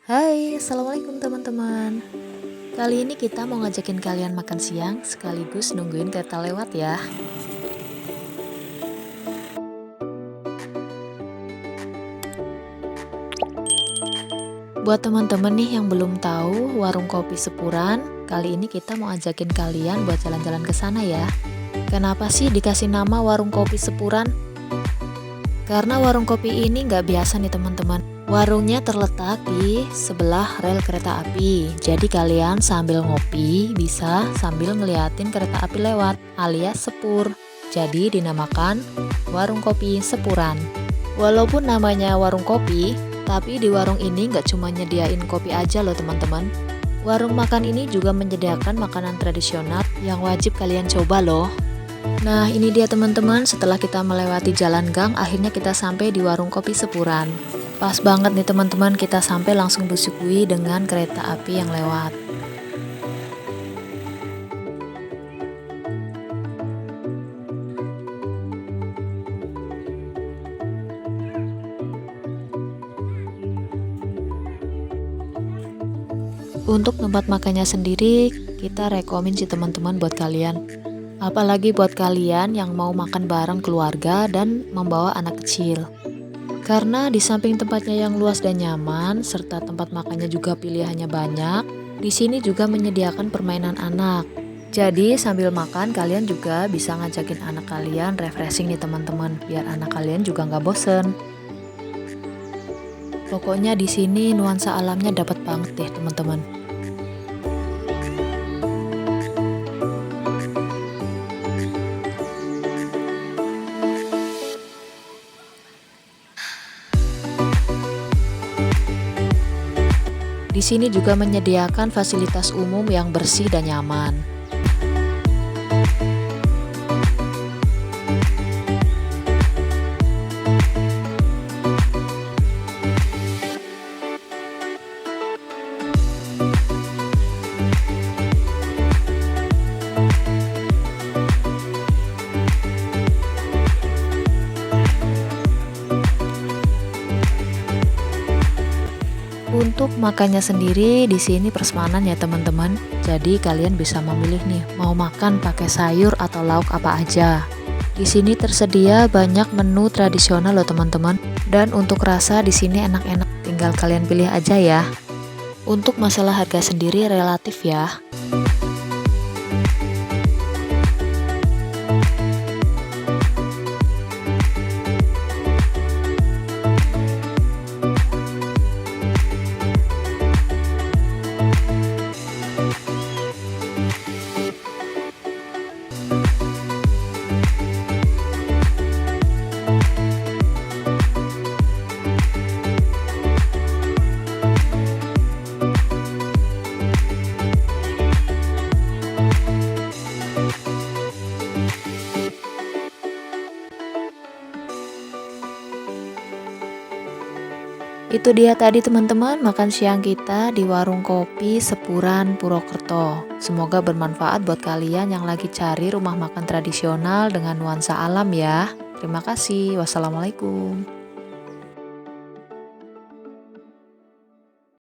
Hai, assalamualaikum teman-teman. Kali ini kita mau ngajakin kalian makan siang sekaligus nungguin kereta lewat ya. Buat teman-teman nih yang belum tahu warung kopi Sepuran, kali ini kita mau ajakin kalian buat jalan-jalan ke sana ya. Kenapa sih dikasih nama warung kopi Sepuran? Karena warung kopi ini nggak biasa nih teman-teman. Warungnya terletak di sebelah rel kereta api. Jadi kalian sambil ngopi bisa sambil ngeliatin kereta api lewat alias sepur. Jadi dinamakan warung kopi Sepuran. Walaupun namanya warung kopi, tapi di warung ini nggak cuma nyediain kopi aja loh teman-teman. Warung makan ini juga menyediakan makanan tradisional yang wajib kalian coba loh. Nah ini dia teman-teman, setelah kita melewati jalan gang akhirnya kita sampai di warung kopi Sepuran. Pas banget nih teman-teman, kita sampai langsung disuguhi dengan kereta api yang lewat. Untuk tempat makannya sendiri kita rekomen sih teman-teman buat kalian. Apalagi buat kalian yang mau makan bareng keluarga dan membawa anak kecil. Karena di samping tempatnya yang luas dan nyaman, serta tempat makannya juga pilihannya banyak, di sini juga menyediakan permainan anak. Jadi sambil makan kalian juga bisa ngajakin anak kalian refreshing nih teman-teman, biar anak kalian juga nggak bosen. Pokoknya di sini nuansa alamnya dapat banget deh teman-teman. Di sini juga menyediakan fasilitas umum yang bersih dan nyaman. Untuk makannya sendiri di sini prasmanan ya teman-teman. Jadi kalian bisa memilih nih mau makan pakai sayur atau lauk apa aja. Di sini tersedia banyak menu tradisional loh teman-teman. Dan untuk rasa di sini enak-enak, tinggal kalian pilih aja ya. Untuk masalah harga sendiri relatif ya. Itu dia tadi teman-teman makan siang kita di warung kopi Sepuran Purwokerto. Semoga bermanfaat buat kalian yang lagi cari rumah makan tradisional dengan nuansa alam ya. Terima kasih. Wassalamualaikum.